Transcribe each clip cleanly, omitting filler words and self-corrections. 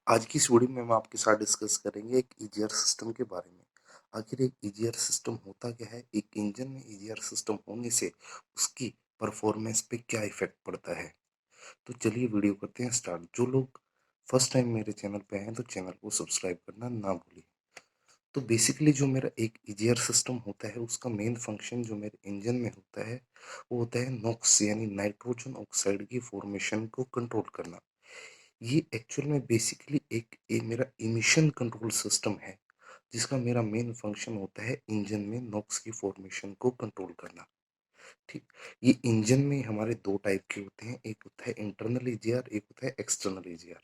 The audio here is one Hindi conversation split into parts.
आज की इस वीडियो में हम आपके साथ डिस्कस करेंगे एक ईजीआर सिस्टम के बारे में। आखिर एक ईजीआर सिस्टम होता क्या है, एक इंजन में ईजीआर सिस्टम होने से उसकी परफॉर्मेंस पे क्या इफेक्ट पड़ता है। तो चलिए वीडियो करते हैं स्टार्ट। जो लोग फर्स्ट टाइम मेरे चैनल पे हैं तो चैनल को सब्सक्राइब करना ना भूलिए। तो बेसिकली जो मेरा एक ईजीआर सिस्टम होता है उसका मेन फंक्शन जो मेरे इंजन में होता है वो होता है नॉक्स यानी नाइट्रोजन ऑक्साइड की फॉर्मेशन को कंट्रोल करना। ये एक्चुअल में बेसिकली एक मेरा इमिशन कंट्रोल सिस्टम है जिसका मेरा मेन फंक्शन होता है इंजन में नॉक्स की फॉर्मेशन को कंट्रोल करना। ठीक। ये इंजन में हमारे दो टाइप के होते हैं, एक होता है इंटरनल ईजीआर, एक होता है एक्सटर्नल ईजीआर।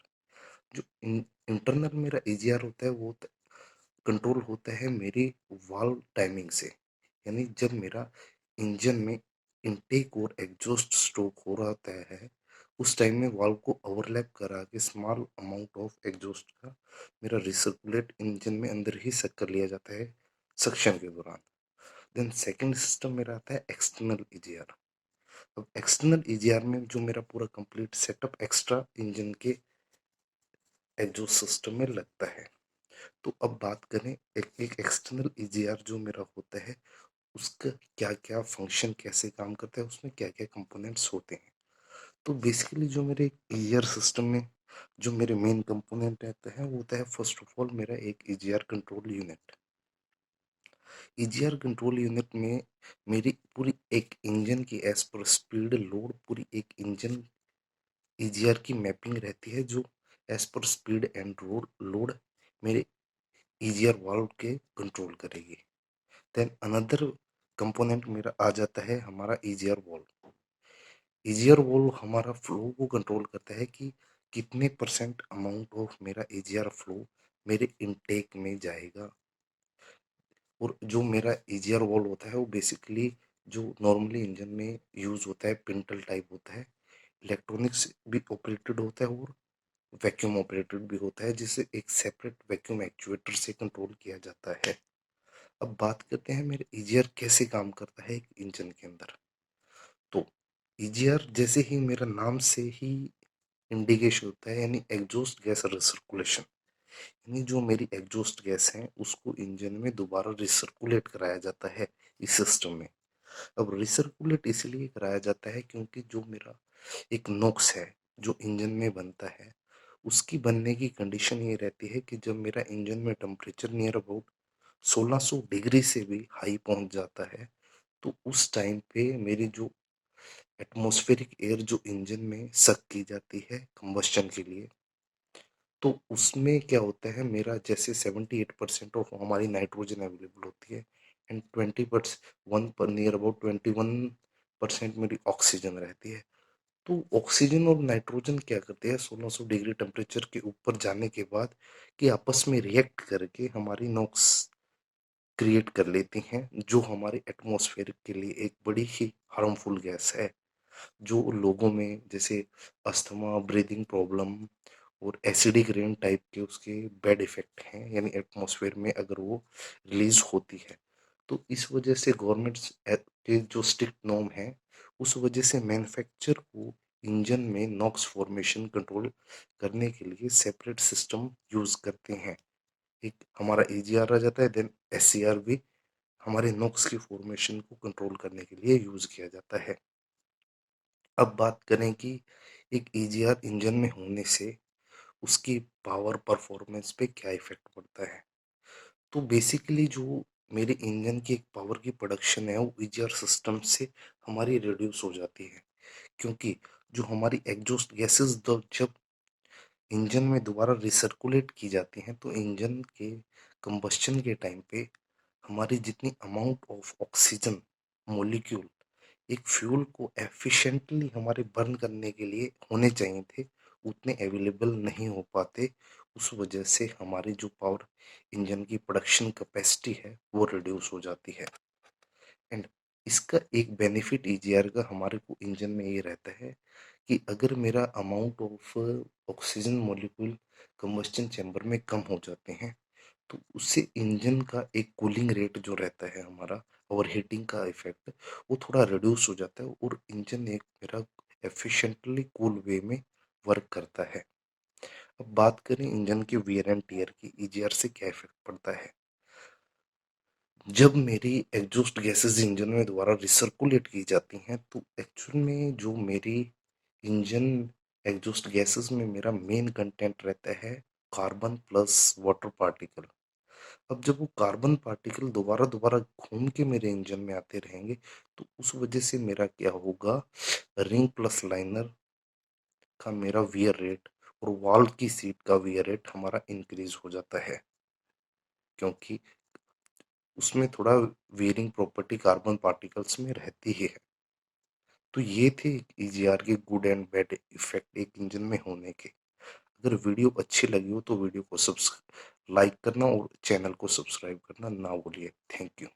जो इंटरनल मेरा ईजीआर होता है वो कंट्रोल होता है मेरी वाल्व टाइमिंग से। यानी जब मेरा इंजन में इनटेक और एग्जॉस्ट स्ट्रोक हो रहा होता है उस टाइम में वाल्व को ओवरलैप करा के स्मॉल अमाउंट ऑफ एग्जॉस्ट का मेरा रिसर्कुलेट इंजन में अंदर ही सक कर लिया जाता है सक्शन के दौरान। देन सेकंड सिस्टम मेरा आता है एक्सटर्नल ईजीआर। अब एक्सटर्नल ईजीआर में जो मेरा पूरा कंप्लीट सेटअप एक्स्ट्रा इंजन के एग्जॉस्ट सिस्टम में लगता है। तो अब बात करें एक एक्सटर्नल ईजीआर जो मेरा होता है उसका क्या क्या फंक्शन कैसे काम करता है, उसमें क्या क्या कंपोनेंट्स होते हैं। तो बेसिकली जो मेरे ईजीआर सिस्टम में जो मेरे मेन कंपोनेंट रहते हैं वो होता है फर्स्ट ऑफ ऑल मेरा एक EGR control unit. EGR control unit में मेरी पूरी एक इंजन की एज पर स्पीड लोड पूरी एक इंजन ईजीआर की मैपिंग रहती है जो as per speed and road load मेरे ईजीआर वाल्व के कंट्रोल करेगी। देन अनदर कंपोनेंट मेरा आ जाता है हमारा ईजीआर वॉल्व। ईजीआर वॉल्व हमारा फ्लो को कंट्रोल करता है कि कितने परसेंट अमाउंट ऑफ मेरा ईजीआर फ्लो मेरे इनटेक में जाएगा। और जो मेरा ईजीआर वॉल्व होता है वो बेसिकली जो नॉर्मली इंजन में यूज होता है पिंटल टाइप होता है, इलेक्ट्रॉनिक्स भी ऑपरेटेड होता है और वैक्यूम ऑपरेटेड भी होता है जिसे एक सेपरेट वैक्यूम एक्चुएटर से कंट्रोल किया जाता है। अब बात करते हैं मेरे ईजीआर कैसे काम करता है एक इंजन के अंदर। तो ईजीआर जैसे ही मेरा नाम से ही इंडिकेशन होता है यानी एग्जॉस्ट गैस रिसर्कुलेशन, यानी जो मेरी एग्जॉस्ट गैस है उसको इंजन में दोबारा रिसर्कुलेट कराया जाता है इस सिस्टम में। अब रिसर्कुलेट इसलिए कराया जाता है क्योंकि जो मेरा एक नॉक्स है जो इंजन में बनता है उसकी बनने की कंडीशन ये रहती है कि जब मेरा इंजन में टेम्परेचर नियर अबाउट 1600 डिग्री से भी हाई पहुंच जाता है तो उस टाइम पे मेरी जो एटमॉस्फेरिक एयर जो इंजन में सक की जाती है कंबस्शन के लिए, तो उसमें क्या होता है मेरा जैसे 78% ऑफ हमारी नाइट्रोजन अवेलेबल होती है एंड 20% वन पर नियर अबाउट 21% मेरी ऑक्सीजन रहती है। तो ऑक्सीजन और नाइट्रोजन क्या करते हैं 1600 डिग्री टेम्परेचर के ऊपर जाने के बाद कि आपस में रिएक्ट करके हमारी नॉक्स क्रिएट कर लेती हैं जो हमारे एटमॉस्फेयर के लिए एक बड़ी ही हार्मफुल गैस है जो लोगों में जैसे अस्थमा, ब्रीदिंग प्रॉब्लम और एसिडिक रेन टाइप के उसके बैड इफेक्ट हैं यानी एटमॉस्फेयर में अगर वो रिलीज होती है। तो इस वजह से गवर्नमेंट के जो स्ट्रिक्ट नॉर्म है उस वजह से मैन्युफैक्चर को इंजन में नॉक्स फॉर्मेशन कंट्रोल करने के लिए सेपरेट सिस्टम यूज करते हैं। एक हमारा एजीआर आ जाता है, देन एससीआर भी हमारे नॉक्स की फॉर्मेशन को कंट्रोल करने के लिए यूज किया जाता है। अब बात करें कि एक ईजीआर इंजन में होने से उसकी पावर परफॉर्मेंस पे क्या इफेक्ट पड़ता है। तो बेसिकली जो मेरे इंजन की एक पावर की प्रोडक्शन है वो ईजीआर सिस्टम से हमारी रिड्यूस हो जाती है क्योंकि जो हमारी एग्जॉस्ट गैसेस जब इंजन में दोबारा रिसर्कुलेट की जाती हैं तो इंजन के कंबस्शन के टाइम पे हमारी जितनी अमाउंट ऑफ ऑक्सीजन मोलिक्यूल एक फ्यूल को एफिशिएंटली हमारे बर्न करने के लिए होने चाहिए थे उतने अवेलेबल नहीं हो पाते। उस वजह से हमारी जो पावर इंजन की प्रोडक्शन कैपेसिटी है वो रिड्यूस हो जाती है। एंड इसका एक बेनिफिट ईजीआर का हमारे को इंजन में ये रहता है कि अगर मेरा amount of oxygen molecule combustion chamber में कम हो जाते हैं तो उससे इंजन का एक कूलिंग रेट जो रहता है हमारा ओवर हीटिंग का इफेक्ट वो थोड़ा रिड्यूस हो जाता है और इंजन एक मेरा एफिशिएंटली कूल वे में वर्क करता है। अब बात करें इंजन के वियर एंड टियर की, ईजीआर से क्या इफेक्ट पड़ता है। जब मेरी एग्जॉस्ट गैसेस इंजन में दोबारा रिसर्कुलेट की जाती हैं तो एक्चुअल में जो मेरी इंजन एग्जॉस्ट गैसेस में मेरा मेन कंटेंट रहता है कार्बन प्लस वाटर पार्टिकल। अब जब वो कार्बन पार्टिकल दोबारा दोबारा घूम के मेरे इंजन में आते रहेंगे तो उस वजह से मेरा क्या होगा, रिंग प्लस लाइनर का मेरा वियर रेट और वाल्व की सीट का वियर रेट हमारा इंक्रीज हो जाता है, क्योंकि उसमें थोड़ा वेयरिंग प्रॉपर्टी कार्बन पार्टिकल्स में रहती ही है। तो ये थे ईजीआर के गुड एंड बैड इफेक्ट एक इंजन में होने के। अगर वीडियो अच्छी लगी हो तो वीडियो को लाइक करना और चैनल को सब्सक्राइब करना ना भूलिए। Thank you.